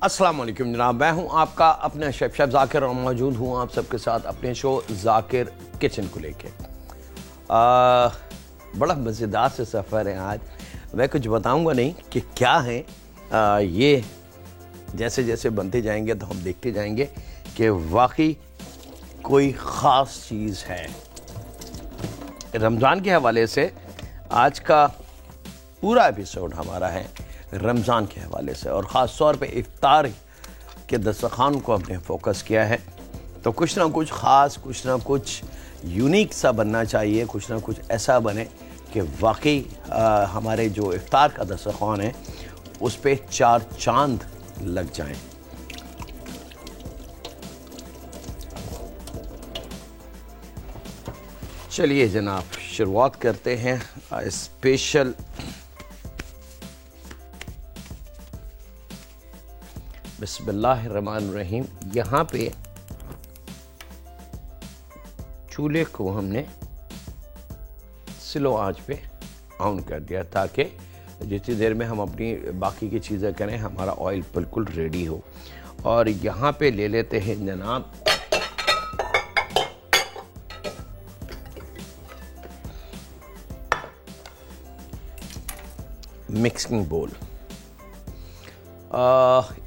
अस्सलाम वालेकुम जनाब, मैं हूं आपका अपना शेफ जाकिर और मौजूद हूं आप सबके साथ अपने शो जाकिर किचन को लेके। बड़ा मज़ेदार से सफ़र है आज। मैं कुछ बताऊंगा नहीं कि क्या है। ये जैसे जैसे बनते जाएंगे तो हम देखते जाएंगे कि वाकई कोई ख़ास चीज़ है। रमज़ान के हवाले से आज का पूरा एपिसोड हमारा है रमज़ान के हवाले से, और ख़ास तौर पे इफ्तार के दस्तरखान को हमने फोकस किया है। तो कुछ ना कुछ ख़ास, कुछ ना कुछ यूनिक सा बनना चाहिए, कुछ ना कुछ ऐसा बने कि वाकई हमारे जो इफ्तार का दस्तरखान है उस पे चार चांद लग जाएं। चलिए जनाब, शुरुआत करते हैं स्पेशल बिस्मिल्लाहिर्रहमानिर्रहीम। यहाँ पे चूल्हे को हमने स्लो आंच पे ऑन कर दिया ताकि जितनी देर में हम अपनी बाकी की चीज़ें करें हमारा ऑयल बिल्कुल रेडी हो। और यहाँ पे ले लेते हैं जनाब मिक्सिंग बोल।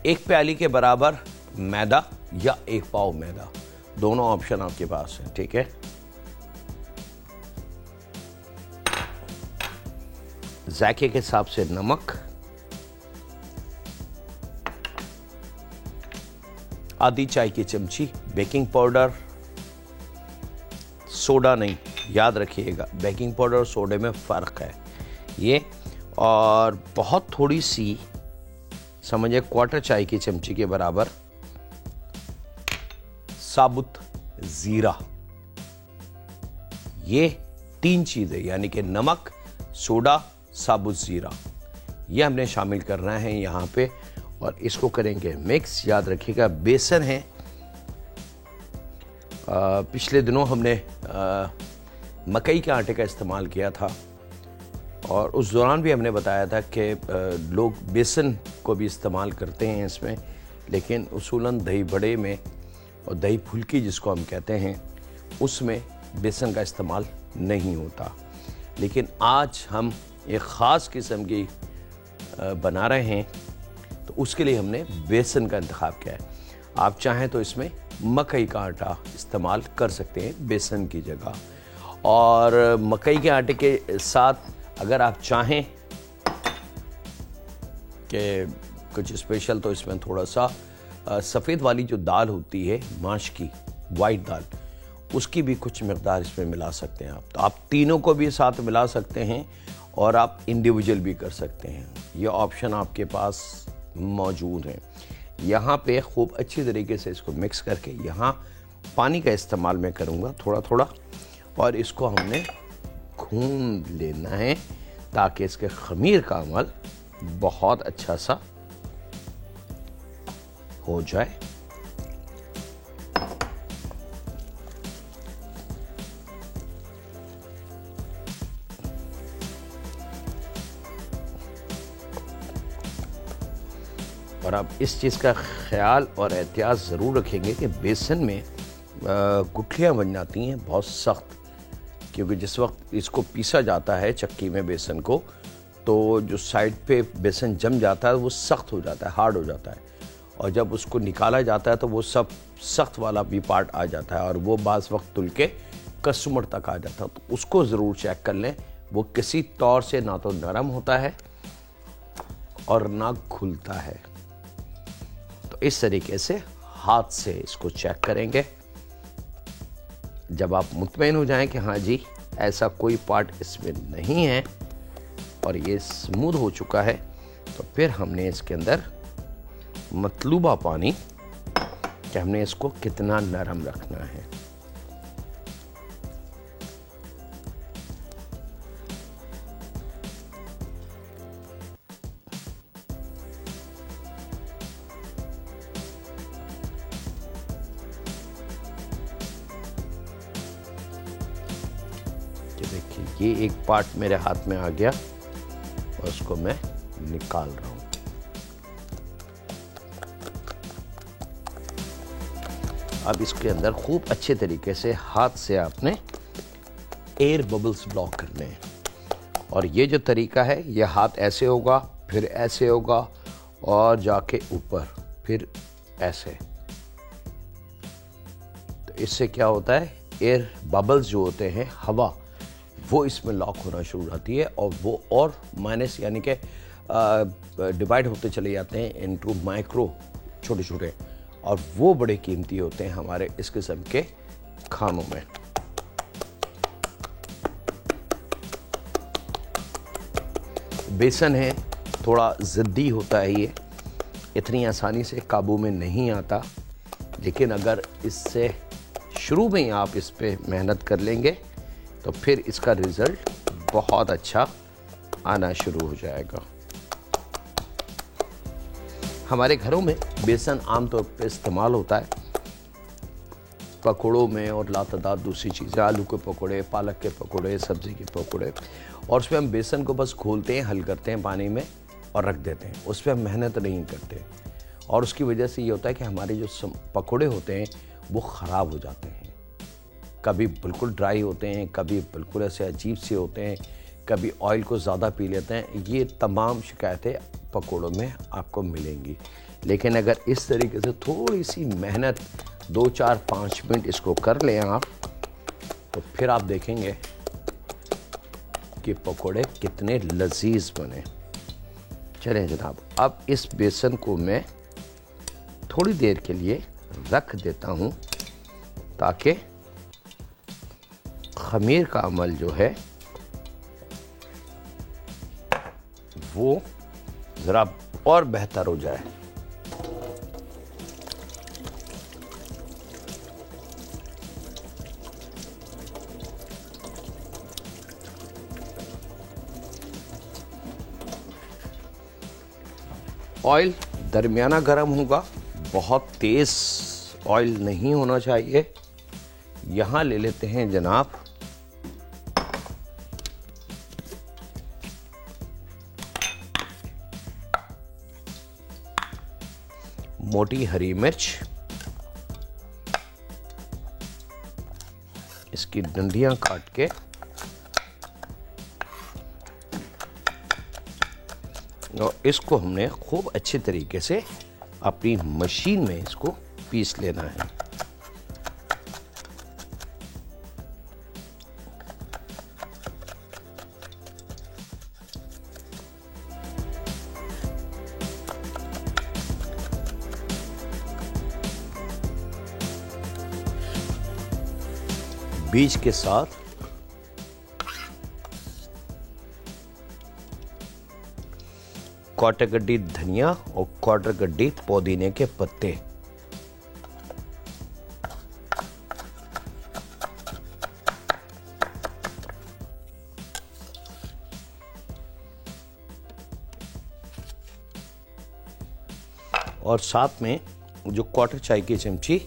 एक प्याली के बराबर मैदा या एक पाव मैदा, दोनों ऑप्शन आपके पास है, ठीक है। जायके के हिसाब से नमक, आधी चाय की चमची बेकिंग पाउडर, सोडा नहीं, याद रखिएगा बेकिंग पाउडर और सोडे में फ़र्क है ये, और बहुत थोड़ी सी समझिए क्वार्टर चाय की चमची के बराबर साबुत जीरा। ये तीन चीजें यानी कि नमक, सोडा, साबुत जीरा, ये हमने शामिल करना है यहाँ पे, और इसको करेंगे मिक्स। याद रखिएगा बेसन है, पिछले दिनों हमने मकई के आटे का इस्तेमाल किया था और उस दौरान भी हमने बताया था कि लोग बेसन को भी इस्तेमाल करते हैं इसमें, लेकिन उसूलन दही बड़े में और दही फुल्की जिसको हम कहते हैं उसमें बेसन का इस्तेमाल नहीं होता। लेकिन आज हम एक ख़ास किस्म की बना रहे हैं तो उसके लिए हमने बेसन का इंतखाब किया है। आप चाहें तो इसमें मकई का आटा इस्तेमाल कर सकते हैं बेसन की जगह, और मकई के आटे के साथ अगर आप चाहें कि कुछ स्पेशल तो इसमें थोड़ा सा सफ़ेद वाली जो दाल होती है माश की, वाइट दाल, उसकी भी कुछ मकदार इसमें मिला सकते हैं आप। तो आप तीनों को भी साथ मिला सकते हैं और आप इंडिविजुअल भी कर सकते हैं, ये ऑप्शन आपके पास मौजूद है। यहाँ पे खूब अच्छी तरीके से इसको मिक्स करके, यहाँ पानी का इस्तेमाल मैं करूँगा थोड़ा थोड़ा, और इसको हमने गूंद लेना है ताकि इसके खमीर का अमल बहुत अच्छा सा हो जाए। और आप इस चीज़ का ख्याल और एहतियात ज़रूर रखेंगे कि बेसन में गुठलियाँ बन जाती हैं बहुत सख्त, क्योंकि जिस वक्त इसको पीसा जाता है चक्की में बेसन को, तो जो साइड पे बेसन जम जाता है वो सख्त हो जाता है, हार्ड हो जाता है, और जब उसको निकाला जाता है तो वो सब सख्त वाला भी पार्ट आ जाता है और वो बाज़ वक्त तुल के कस्टमर तक आ जाता है। तो उसको ज़रूर चेक कर लें, वो किसी तौर से ना तो नरम होता है और ना खुलता है। तो इस तरीके से हाथ से इसको चेक करेंगे। जब आप मुतमईन हो जाएं कि हाँ जी ऐसा कोई पार्ट इसमें नहीं है और ये स्मूथ हो चुका है, तो फिर हमने इसके अंदर मतलूबा पानी, कि हमने इसको कितना नरम रखना है। देखिए ये एक पार्ट मेरे हाथ में आ गया और उसको मैं निकाल रहा हूँ। अब इसके अंदर खूब अच्छे तरीके से हाथ से आपने एयर बबल्स ब्लॉक करने हैं। और ये जो तरीका है, ये हाथ ऐसे होगा, फिर ऐसे होगा और जाके ऊपर, फिर ऐसे। तो इससे क्या होता है, एयर बबल्स जो होते हैं, हवा, वो इसमें लॉक होना शुरू हो जाती है और वो और माइनस यानी कि डिवाइड होते चले जाते हैं इनटू माइक्रो, छोटे छोटे, और वो बड़े कीमती होते हैं हमारे इस किस्म के खानों में। बेसन है, थोड़ा ज़िद्दी होता है, ये इतनी आसानी से काबू में नहीं आता, लेकिन अगर इससे शुरू में ही आप इस पे मेहनत कर लेंगे तो फिर इसका रिज़ल्ट बहुत अच्छा आना शुरू हो जाएगा। हमारे घरों में बेसन आमतौर पर इस्तेमाल होता है पकौड़ों में और लातादाद दूसरी चीज़ें, आलू के पकौड़े, पालक के पकौड़े, सब्ज़ी के पकौड़े, और उसमें हम बेसन को बस घोलते हैं, हल करते हैं पानी में और रख देते हैं, उस पर हम मेहनत नहीं करते। और उसकी वजह से ये होता है कि हमारे जो पकौड़े होते हैं वो ख़राब हो जाते हैं, कभी बिल्कुल ड्राई होते हैं, कभी बिल्कुल ऐसे अजीब से होते हैं, कभी ऑयल को ज़्यादा पी लेते हैं। ये तमाम शिकायतें पकौड़ों में आपको मिलेंगी। लेकिन अगर इस तरीके से थोड़ी सी मेहनत 2, 4, 5 मिनट इसको कर लें आप, तो फिर आप देखेंगे कि पकौड़े कितने लजीज बने। चलें जनाब, अब इस बेसन को मैं थोड़ी देर के लिए रख देता हूँ ताकि खमीर का अमल जो है वो ज़रा और बेहतर हो जाए। ऑयल दरमियाना गर्म होगा, बहुत तेज़ ऑयल नहीं होना चाहिए। यहाँ ले लेते हैं जनाब मोटी हरी मिर्च, इसकी डंडियां काट के और इसको हमने खूब अच्छे तरीके से अपनी मशीन में इसको पीस लेना है। बीज के साथ क्वार्टर गड्डी धनिया और क्वार्टर गड्डी पुदीने के पत्ते। और साथ में जो क्वार्टर चाय की चमची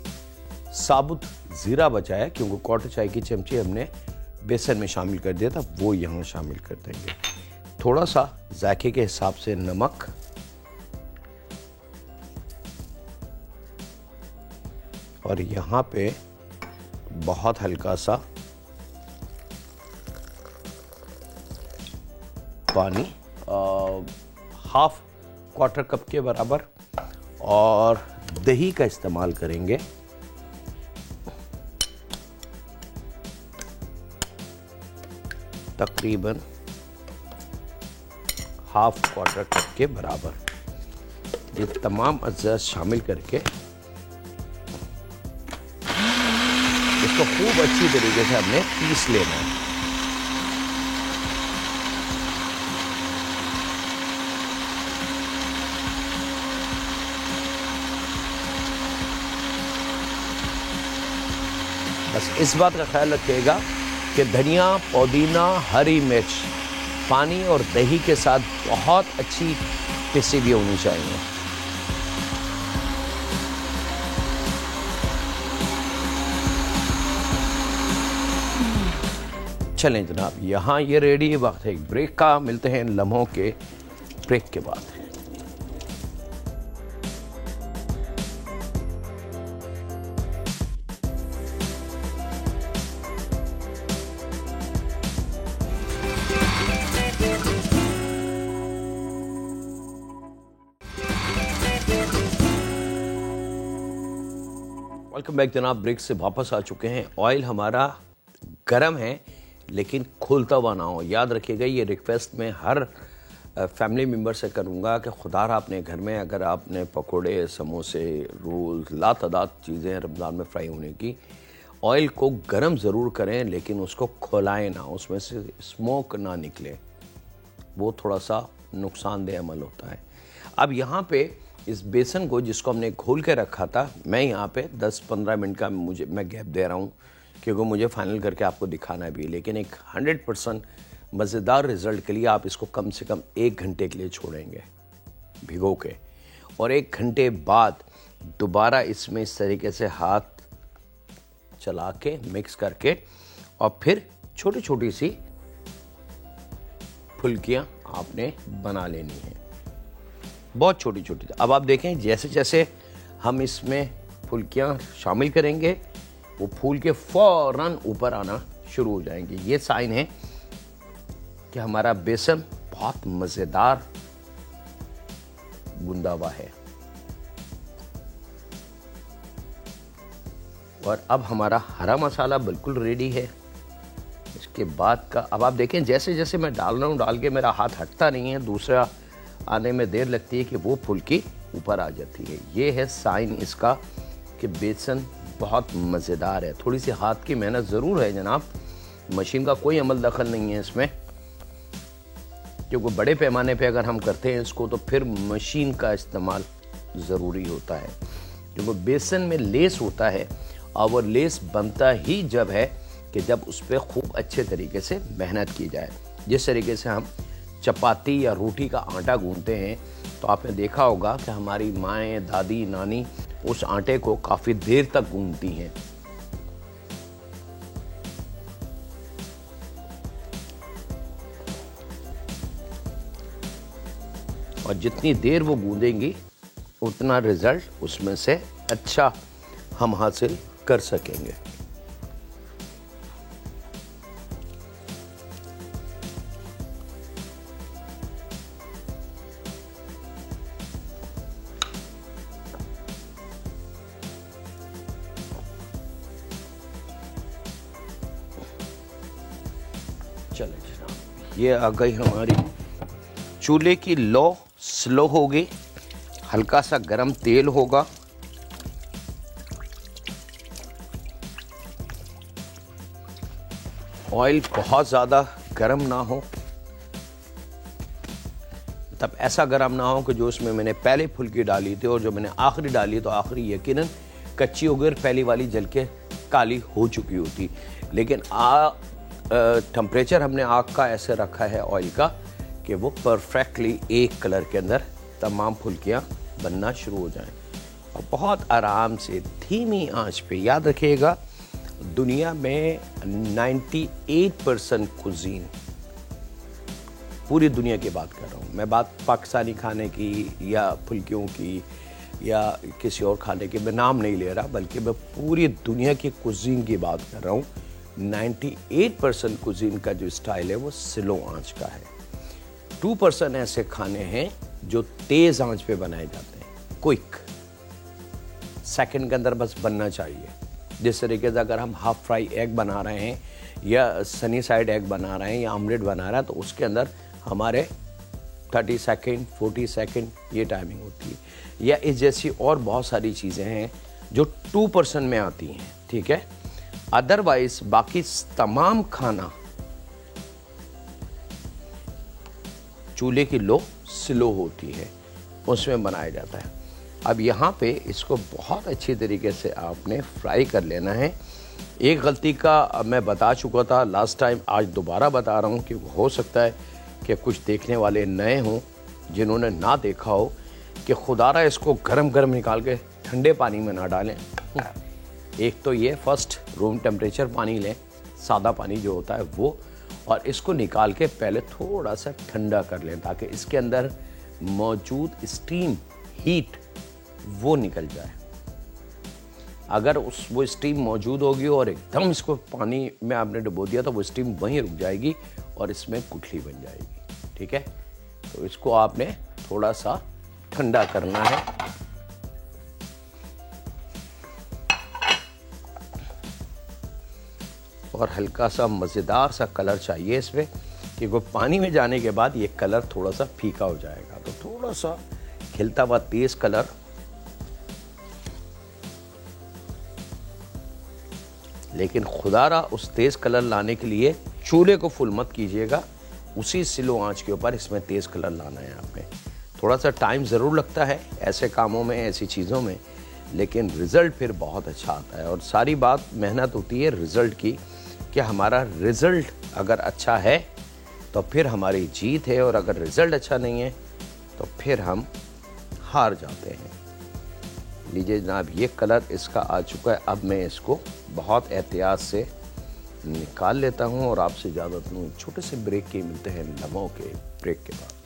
साबुत ज़ीरा बचा है, क्योंकि क्वार्टर चाय की चमची हमने बेसन में शामिल कर दिया था, वो यहाँ शामिल कर देंगे। थोड़ा सा जायके के हिसाब से नमक, और यहाँ पे बहुत हल्का सा पानी, हाफ क्वार्टर कप के बराबर, और दही का इस्तेमाल करेंगे। तकरीबन हाफ क्वार्टर कप के बराबर। ये तमाम अज्जा शामिल करके इसको खूब अच्छी तरीके से हमने पीस लेना है। बस इस बात का ख्याल रखिएगा कि धनिया, पुदीना, हरी मिर्च पानी और दही के साथ बहुत अच्छी पिसी भी होनी चाहिए। चलें जनाब, यहाँ ये रेडी है। वक्त है एक ब्रेक का, मिलते हैं इन लम्हों के ब्रेक के बाद। वेलकम बैक जनाब, ब्रेक से वापस आ चुके हैं। ऑयल हमारा गर्म है लेकिन खोलता हुआ ना हो। याद रखिएगा, ये रिक्वेस्ट मैं हर फैमिली मेम्बर से करूँगा कि खुदारा अपने घर में अगर आपने पकोड़े, समोसे, रोल्स, लातादाद चीज़ें रमज़ान में फ्राई होने की, ऑयल को गर्म ज़रूर करें लेकिन उसको खोलाएं ना, उसमें से स्मोक ना निकले, वो थोड़ा सा नुकसानदेह अमल होता है। अब यहाँ पे इस बेसन को जिसको हमने घोल के रखा था, मैं यहाँ पे 10-15 मिनट का मैं गैप दे रहा हूँ क्योंकि मुझे फाइनल करके आपको दिखाना भी है। लेकिन एक 100% मज़ेदार रिज़ल्ट के लिए आप इसको कम से कम 1 घंटे के लिए छोड़ेंगे भिगो के, और 1 घंटे बाद दोबारा इसमें इस तरीके से हाथ चला के मिक्स करके और फिर छोटी छोटी सी फुल्कियाँ आपने बना लेनी है, बहुत छोटी छोटी। अब आप देखें जैसे जैसे हम इसमें फुल्कियाँ शामिल करेंगे वो फूल के फौरन ऊपर आना शुरू हो जाएंगे। ये साइन है कि हमारा बेसन बहुत मज़ेदार गूंदा हुआ है। और अब हमारा हरा मसाला बिल्कुल रेडी है। इसके बाद का अब आप देखें जैसे जैसे मैं डाल रहा हूँ, डाल के मेरा हाथ हटता नहीं है, दूसरा आने में देर लगती है कि वो फुल्की ऊपर आ जाती है। ये है साइन इसका कि बेसन बहुत मज़ेदार है। थोड़ी सी हाथ की मेहनत ज़रूर है जनाब, मशीन का कोई अमल दखल नहीं है इसमें, क्योंकि बड़े पैमाने पे अगर हम करते हैं इसको तो फिर मशीन का इस्तेमाल ज़रूरी होता है, क्योंकि बेसन में लेस होता है और वो लेस बनता ही जब है कि जब उस पर खूब अच्छे तरीके से मेहनत की जाए। जिस तरीके से हम चपाती या रोटी का आटा गूंथते हैं तो आपने देखा होगा कि हमारी माएँ, दादी, नानी उस आटे को काफ़ी देर तक गूंथती हैं। और जितनी देर वो गूंदेंगी उतना रिजल्ट उसमें से अच्छा हम हासिल कर सकेंगे। चले जनाब, ये आ गई हमारी चूल्हे की लो स्लो होगी, हल्का सा गरम तेल होगा, ऑयल बहुत ज़्यादा गरम ना हो, तब ऐसा गरम ना हो कि जो उसमें मैंने पहले फुल्की डाली थी और जो मैंने आखिरी डाली तो आखिरी यकीनन कच्ची हो गई और पहली वाली जल के काली हो चुकी होती। लेकिन टेम्परेचर हमने आग का ऐसे रखा है ऑयल का कि वो परफेक्टली एक कलर के अंदर तमाम फुल्कियाँ बनना शुरू हो जाएं, और बहुत आराम से धीमी आंच पे। याद रखिएगा, दुनिया में 98% कुजीन, पूरी दुनिया की बात कर रहा हूँ मैं, बात पाकिस्तानी खाने की या फुल्कियों की या किसी और खाने की मैं नाम नहीं ले रहा, बल्कि मैं पूरी दुनिया की कुजीन की बात कर रहा हूँ। 98% कुजीन का जो स्टाइल है वो स्लो आंच का है। 2% ऐसे खाने हैं जो तेज़ आंच पे बनाए जाते हैं, क्विक, सेकंड के अंदर बस बनना चाहिए। जिस तरीके से अगर हम हाफ फ्राई एग बना रहे हैं या सनी साइड एग बना रहे हैं या ऑमलेट बना रहे हैं तो उसके अंदर हमारे 30 सेकंड, 40 सेकंड ये टाइमिंग होती है। या इस जैसी और बहुत सारी चीज़ें हैं जो 2% में आती हैं, ठीक है। अदरवाइज बाकी तमाम खाना चूल्हे की लो स्लो होती है, उसमें बनाया जाता है। अब यहाँ पे इसको बहुत अच्छी तरीके से आपने फ्राई कर लेना है। एक गलती का मैं बता चुका था लास्ट टाइम, आज दोबारा बता रहा हूँ कि हो सकता है कि कुछ देखने वाले नए हों जिन्होंने ना देखा हो, कि खुदारा इसको गरम गरम निकाल के ठंडे पानी में ना डालें। एक तो ये फर्स्ट रूम टेम्परेचर पानी लें, सादा पानी जो होता है वो, और इसको निकाल के पहले थोड़ा सा ठंडा कर लें ताकि इसके अंदर मौजूद स्टीम, हीट वो निकल जाए। अगर वो स्टीम मौजूद होगी और एकदम इसको पानी में आपने डुबो दिया तो वो स्टीम वहीं रुक जाएगी और इसमें गुठली बन जाएगी, ठीक है। तो इसको आपने थोड़ा सा ठंडा करना है। और हल्का सा मज़ेदार सा कलर चाहिए इसमें, क्योंकि पानी में जाने के बाद ये कलर थोड़ा सा फीका हो जाएगा। तो थोड़ा सा खिलता हुआ तेज़ कलर, लेकिन खुदारा उस तेज़ कलर लाने के लिए चूल्हे को फुल मत कीजिएगा, उसी स्लो आंच के ऊपर इसमें तेज़ कलर लाना है आपने। थोड़ा सा टाइम ज़रूर लगता है ऐसे कामों में, ऐसी चीज़ों में, लेकिन रिज़ल्ट फिर बहुत अच्छा आता है। और सारी बात मेहनत होती है रिज़ल्ट की, कि हमारा रिज़ल्ट अगर अच्छा है तो फिर हमारी जीत है, और अगर रिज़ल्ट अच्छा नहीं है तो फिर हम हार जाते हैं। लीजिए जनाब, ये कलर इसका आ चुका है। अब मैं इसको बहुत एहतियात से निकाल लेता हूँ और आपसे इजाज़त लूँ। छोटे से ब्रेक के मिलते हैं, लम्हों के ब्रेक के बाद।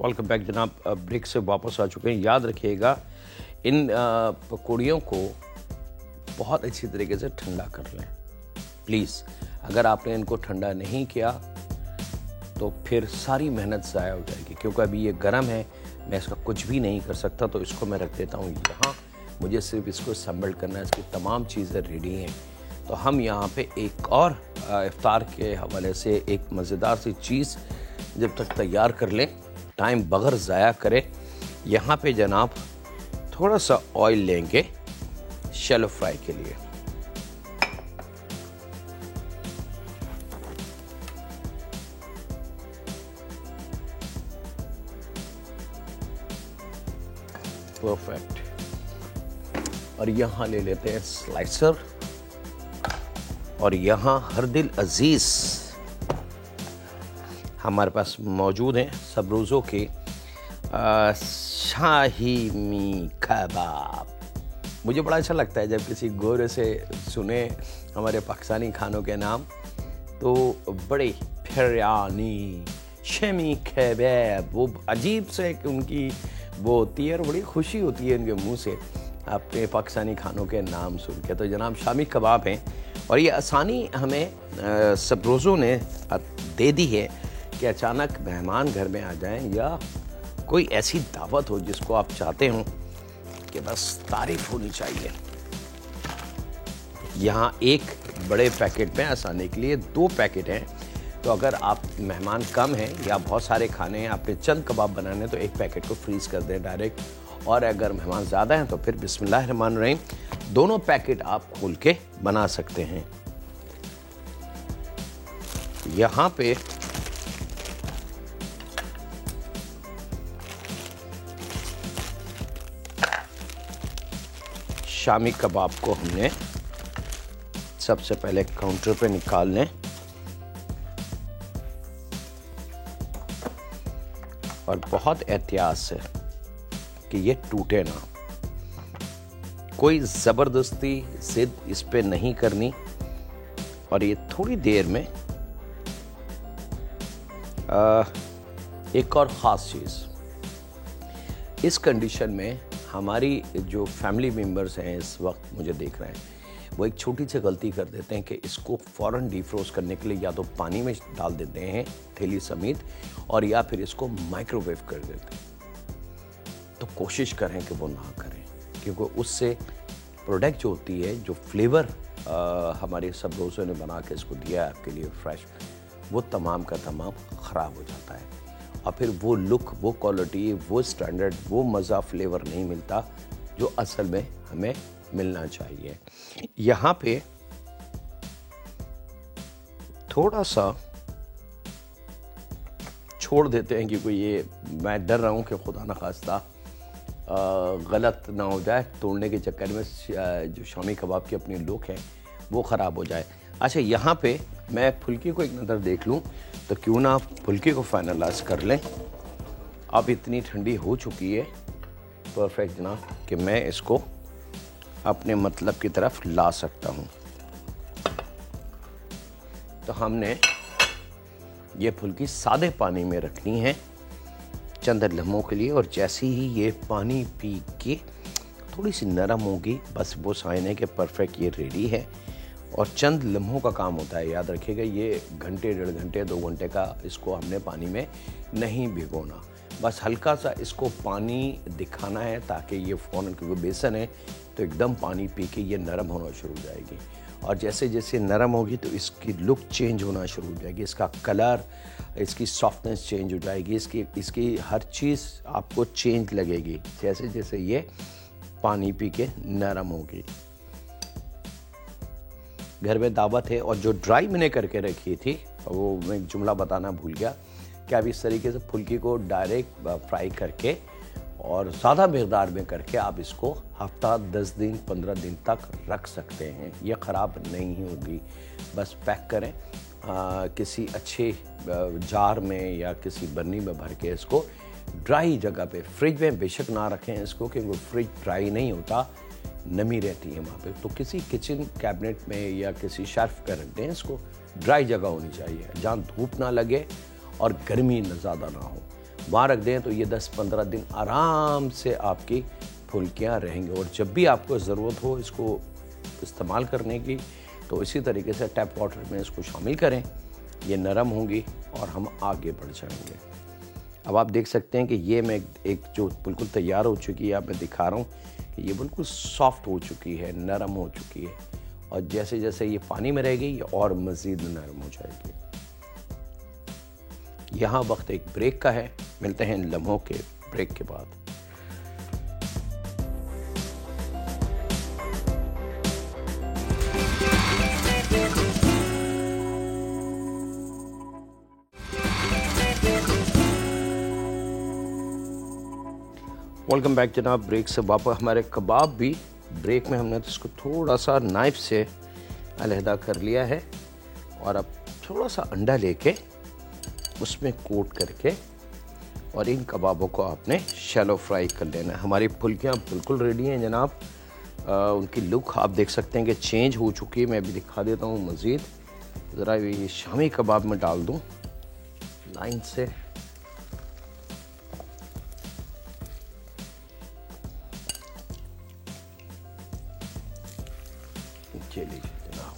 वेलकम बैक जनाब, ब्रेक से वापस आ चुके हैं। याद रखिएगा, इन पकौड़ियों को बहुत अच्छी तरीके से ठंडा कर लें प्लीज़। अगर आपने इनको ठंडा नहीं किया तो फिर सारी मेहनत ज़ाया हो जाएगी, क्योंकि अभी ये गर्म है, मैं इसका कुछ भी नहीं कर सकता। तो इसको मैं रख देता हूँ यहाँ, मुझे सिर्फ इसको असम्बल करना है, इसकी तमाम चीज़ें रेडी हैं। तो हम यहाँ पे एक और इफ्तार के हवाले से एक मज़ेदार सी चीज़ जब तक तैयार कर लें, टाइम बगैर ज़ाया करें। यहाँ पे जनाब थोड़ा सा ऑयल लेंगे शैलो फ्राई के लिए। परफेक्ट। और यहाँ ले लेते हैं स्लाइसर, और यहाँ हर दिल अजीज हमारे पास मौजूद हैं, सब रोज़ों के शाही मी कबाब। मुझे बड़ा अच्छा लगता है जब किसी गोरे से सुने हमारे पाकिस्तानी खानों के नाम, तो बड़े फिरयानी शमी कबाब, वो अजीब से उनकी वो होती है और बड़ी खुशी होती है उनके मुंह से अपने पाकिस्तानी खानों के नाम सुन के। तो जनाब शामी कबाब हैं, और ये आसानी हमें सब रोज़ों ने दे दी है कि अचानक मेहमान घर में आ जाएं, या कोई ऐसी दावत हो जिसको आप चाहते हो कि बस तारीफ होनी चाहिए। यहाँ एक बड़े पैकेट में आसानी के लिए 2 पैकेट हैं। तो अगर आप मेहमान कम हैं या बहुत सारे खाने हैं, आपने चंद कबाब बनाने, तो एक पैकेट को फ्रीज़ कर दें डायरेक्ट। और अगर मेहमान ज़्यादा हैं तो फिर बिस्मिल्लाहिर्रहमानिर्रहीम दोनों पैकेट आप खोल के बना सकते हैं। यहाँ पे शामी कबाब को हमने सबसे पहले काउंटर पे निकाल लें, और बहुत एहतियात से कि ये टूटे ना। कोई ज़बरदस्ती जिद इस पे नहीं करनी। और ये थोड़ी देर में एक और ख़ास चीज़, इस कंडीशन में हमारी जो फैमिली मेम्बर्स हैं इस वक्त मुझे देख रहे हैं, वो एक छोटी सी गलती कर देते हैं कि इसको फ़ौरन डीफ्रोस्ट करने के लिए या तो पानी में डाल देते हैं थैली समेत, और या फिर इसको माइक्रोवेव कर देते हैं। तो कोशिश करें कि वो ना करें, क्योंकि उससे प्रोडक्ट जो होती है, जो फ्लेवर हमारे सब दोस्तों ने बना के इसको दिया है आपके लिए फ्रेश, वो तमाम का तमाम ख़राब हो जाता है, और फिर वो लुक, वो क्वालिटी, वो स्टैंडर्ड, वो मज़ा, फ्लेवर नहीं मिलता जो असल में हमें मिलना चाहिए। यहाँ पे थोड़ा सा छोड़ देते हैं, क्योंकि ये मैं डर रहा हूँ कि खुदा न खास्ता गलत ना हो जाए, तोड़ने के चक्कर में जो शामी कबाब की अपनी लुक है वो ख़राब हो जाए। अच्छा, यहाँ पे मैं फुल्की को एक नज़र देख लूँ, तो क्यों ना फुल्की को फाइनलाइज कर लें। अब इतनी ठंडी हो चुकी है परफेक्ट जनाब कि मैं इसको अपने मतलब की तरफ ला सकता हूँ। तो हमने ये फुल्की सादे पानी में रखनी है चंद लम्हों के लिए, और जैसे ही ये पानी पी के थोड़ी सी नरम होगी, बस वो साइन है कि परफेक्ट ये रेडी है। और चंद लम्हों का काम होता है। याद रखिएगा, ये घंटे, 1.5 घंटे, 2 घंटे का इसको हमने पानी में नहीं भिगोना। बस हल्का सा इसको पानी दिखाना है ताकि ये फ़ौरन, क्योंकि बेसन है तो एकदम पानी पी के ये नरम होना शुरू हो जाएगी। और जैसे जैसे नरम होगी तो इसकी लुक चेंज होना शुरू हो जाएगी, इसका कलर, इसकी सॉफ्टनेस चेंज हो जाएगी, इसकी हर चीज़ आपको चेंज लगेगी जैसे जैसे ये पानी पी के नरम होगी। घर में दावत है। और जो ड्राई मैंने करके रखी थी वो मैं एक जुमला बताना भूल गया कि आप इस तरीके से फुल्की को डायरेक्ट फ्राई करके और ज़्यादा मकदार में करके आप इसको हफ्ता, 10 दिन, 15 दिन तक रख सकते हैं। ये ख़राब नहीं होगी। बस पैक करें किसी अच्छे जार में या किसी बर्नी में भर के इसको ड्राई जगह पे, फ्रिज में बेशक ना रखें इसको क्योंकि फ्रिज ड्राई नहीं होता, नमी रहती है वहाँ पे। तो किसी किचन कैबिनेट में या किसी शेल्फ पे रख दें इसको। ड्राई जगह होनी चाहिए जहाँ धूप ना लगे और गर्मी ज़्यादा ना हो, वहाँ रख दें तो ये 10-15 दिन आराम से आपकी फुल्कियाँ रहेंगी। और जब भी आपको ज़रूरत हो इसको इस्तेमाल करने की तो इसी तरीके से टैप वाटर में इसको शामिल करें, ये नरम होंगी और हम आगे बढ़ जाएंगे। अब आप देख सकते हैं कि ये मैं एक जो बिल्कुल तैयार हो चुकी है, आप मैं दिखा रहा हूँ कि ये बिल्कुल सॉफ्ट हो चुकी है, नरम हो चुकी है। और जैसे जैसे ये पानी में रहेगी ये और मज़ीद नरम हो जाएगी। यहाँ वक्त एक ब्रेक का है, मिलते हैं इन लम्हों के ब्रेक के बाद। वेलकम बैक जनाब। ब्रेक से वापस हमारे कबाब भी ब्रेक में हमने तो इसको थोड़ा सा नाइफ से अलहदा कर लिया है और अब थोड़ा सा अंडा लेके उसमें कोट करके और इन कबाबों को आपने शैलो फ्राई कर लेना है। हमारी फुल्कियाँ बिल्कुल रेडी हैं जनाब। उनकी लुक आप देख सकते हैं कि चेंज हो चुकी है। मैं भी दिखा देता हूँ मज़ीद। ज़रा ये शामी कबाब में डाल दूँ लाइन से। चलिए जनाब,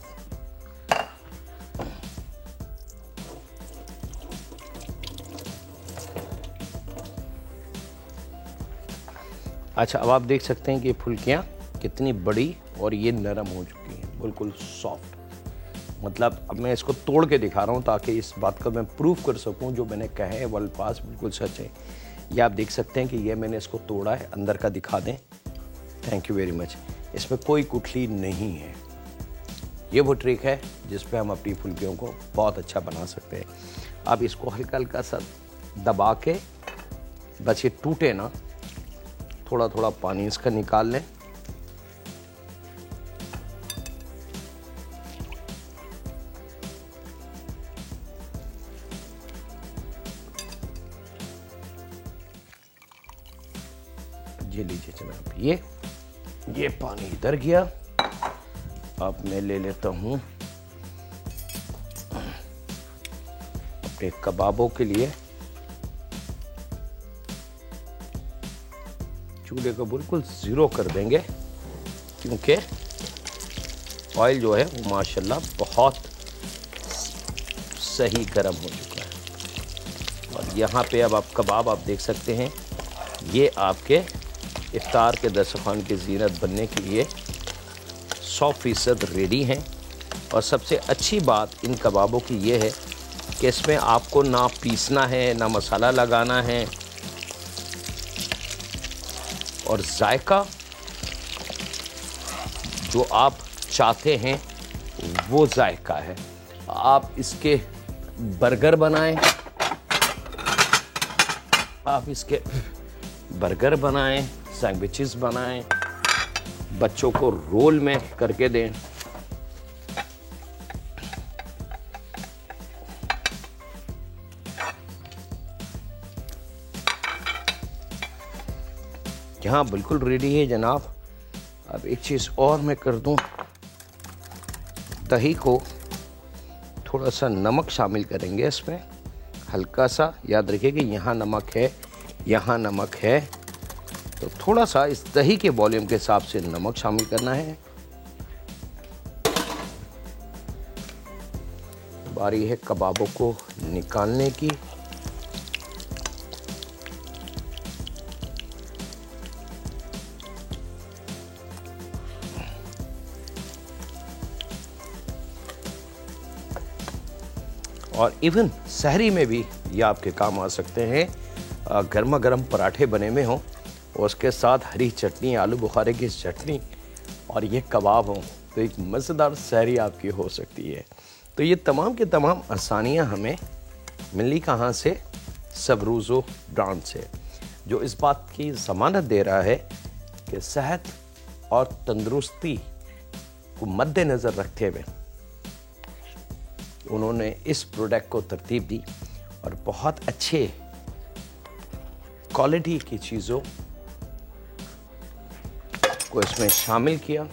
अच्छा अब आप देख सकते हैं कि फुल्कियाँ कितनी बड़ी और ये नरम हो चुकी हैं, बिल्कुल सॉफ्ट। मतलब अब मैं इसको तोड़ के दिखा रहा हूँ ताकि इस बात को मैं प्रूव कर सकूँ जो मैंने कहा है वो अल्फाज बिल्कुल सच है। ये आप देख सकते हैं कि ये मैंने इसको तोड़ा है, अंदर का दिखा दें। Thank you very much. इसमें कोई गुठली नहीं है। ये वो ट्रिक है जिस पे हम अपनी फुल्कियों को बहुत अच्छा बना सकते हैं। अब इसको हल्का हल्का सा दबा के, बस ये टूटे ना, थोड़ा थोड़ा पानी इसका निकाल लें। ये लीजिए जनाब, ये पानी इधर गया। अब मैं ले लेता हूं अपने कबाबों के लिए, चूल्हे को बिल्कुल ज़ीरो कर देंगे क्योंकि ऑयल जो है वो माशाल्लाह बहुत सही गर्म हो चुका है। और यहाँ पे अब आप कबाब आप देख सकते हैं, ये आपके इफ्तार के दस्तरखान की ज़ीनत बनने के लिए 100% रेडी हैं। और सबसे अच्छी बात इन कबाबों की ये है कि इसमें आपको ना पीसना है ना मसाला लगाना है और जायका जो आप चाहते हैं वो जायका है। आप इसके बर्गर बनाएं, सैंडविचेस बनाएं, बच्चों को रोल में करके दें। यहाँ बिल्कुल रेडी है जनाब। अब एक चीज़ और मैं कर दूं, दही को थोड़ा सा नमक शामिल करेंगे इसमें, हल्का सा। याद रखिए कि यहाँ नमक है, यहाँ नमक है, तो थोड़ा सा इस दही के वॉल्यूम के हिसाब से नमक शामिल करना है। बारी है कबाबों को निकालने की। और इवन सहरी में भी ये आपके काम आ सकते हैं। गर्मा गर्म पराठे बने में हों और उसके साथ हरी चटनी, आलू बुखारे की चटनी और ये कबाब हों तो एक मज़ेदार सहरी आपकी हो सकती है। तो ये तमाम के तमाम आसानियां हमें मिली कहाँ से? सबरूज़ो ब्रांड से, जो इस बात की ज़मानत दे रहा है कि सेहत और तंदुरुस्ती को मद्देनज़र रखते हुए उन्होंने इस प्रोडक्ट को तरतीब दी और बहुत अच्छे क्वालिटी की चीज़ों को इसमें शामिल किया।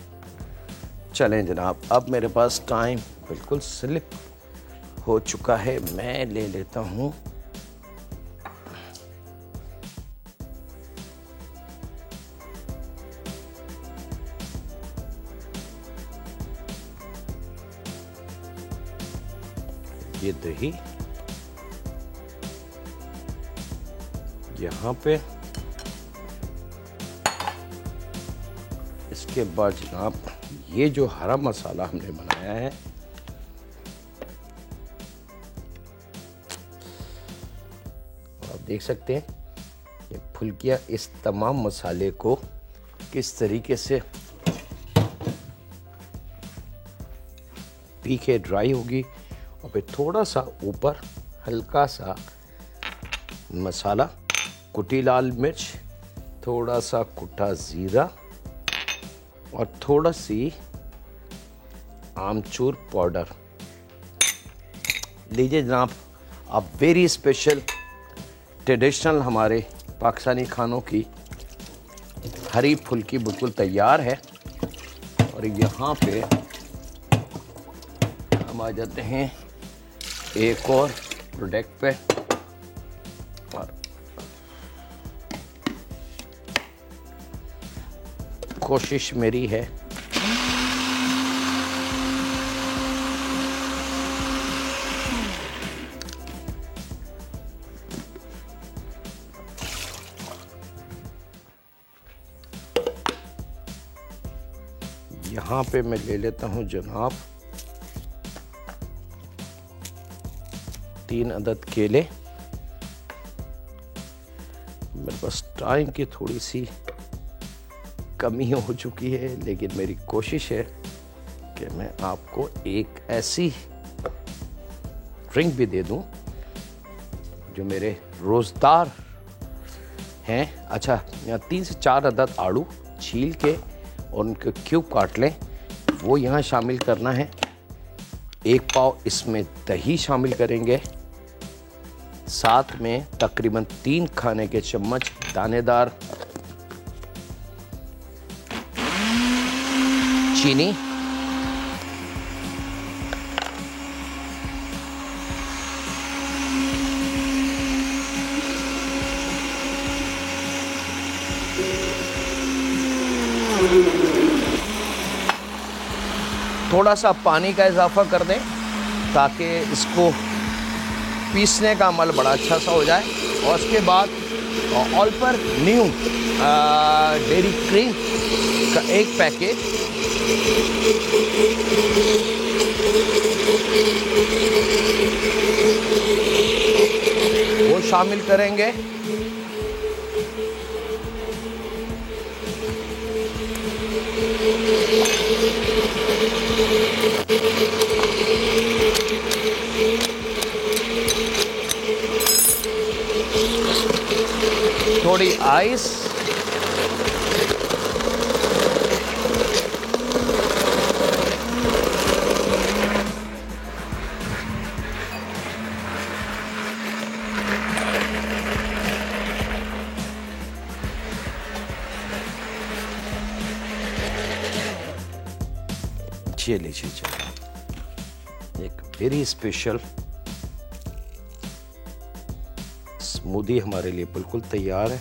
चलें जनाब, अब मेरे पास टाइम बिल्कुल स्लिप हो चुका है। मैं ले लेता हूँ ये दही, यहाँ पे। इसके बाद जनाब ये जो हरा मसाला हमने बनाया है, आप देख सकते हैं ये फुल्कियाँ इस तमाम मसाले को किस तरीके से पी के ड्राई होगी। और फिर थोड़ा सा ऊपर हल्का सा मसाला, कुटी लाल मिर्च, थोड़ा सा कुटा ज़ीरा और थोड़ा सी आमचूर पाउडर। लीजिए जनाब, अब वेरी स्पेशल ट्रेडिशनल हमारे पाकिस्तानी खानों की हरी फुल्की बिल्कुल तैयार है। और यहाँ पे हम आ जाते हैं एक और प्रोडक्ट पे। और कोशिश मेरी है यहाँ पे मैं ले लेता हूँ जनाब 3 अदद केले। मेरे पास टाइम की थोड़ी सी कमी हो चुकी है, लेकिन मेरी कोशिश है कि मैं आपको एक ऐसी ड्रिंक भी दे दूं जो मेरे रोज़दार हैं। अच्छा, यहाँ 3 से 4 अदद आलू छील के और उनके क्यूब काट लें, वो यहाँ शामिल करना है। 1 पाव इसमें दही शामिल करेंगे, साथ में तकरीबन 3 खाने के चम्मच दानेदार चीनी, थोड़ा सा पानी का इजाफा कर दें ताकि इसको पीसने का अमल बड़ा अच्छा सा हो जाए। और उसके बाद ऑल पर न्यू डेयरी क्रीम का 1 पैकेट, वो शामिल करेंगे। थोड़ी आइस, ये लीजिए चलिए, एक वेरी स्पेशल स्मूदी हमारे लिए बिल्कुल तैयार है।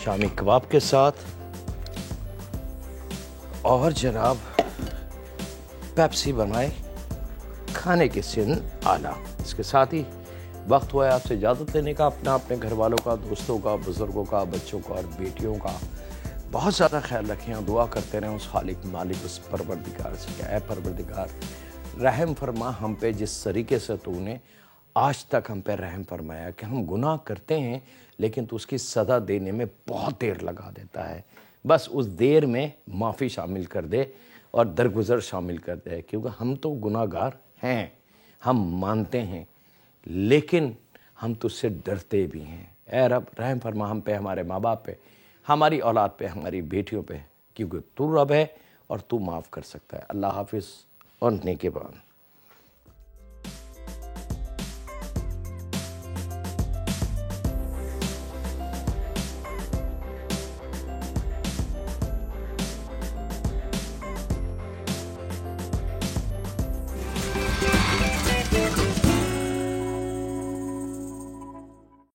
शामी कबाब के साथ और जनाब पेप्सी बनाए खाने के सिन आला। इसके साथ ही वक्त हुआ है आपसे इजाज़त लेने का, अपने घर वालों का, दोस्तों का, बुज़ुर्गों का, बच्चों का और बेटियों का बहुत ज़्यादा ख्याल रखें और दुआ करते रहें उस खालिक मालिक उस परवरदिगार से क्या है, परवरदिगार रहम फरमा हम पे, जिस तरीके से तूने आज तक हम पे रहम फरमाया कि हम गुनाह करते हैं लेकिन तू उसकी सज़ा देने में बहुत देर लगा देता है। बस उस देर में माफ़ी शामिल कर दे और दरगुज़र शामिल कर दे, क्योंकि हम तो गुनाहगार हैं, हम मानते हैं, लेकिन हम तुझसे डरते भी हैं। ऐ रब रहम फरमा हम पे, हमारे माँ बाप पे, हमारी औलाद पे, हमारी बेटियों पे, क्योंकि तू रब है और तू माफ़ कर सकता है। अल्लाह हाफिज़ और नेके बान।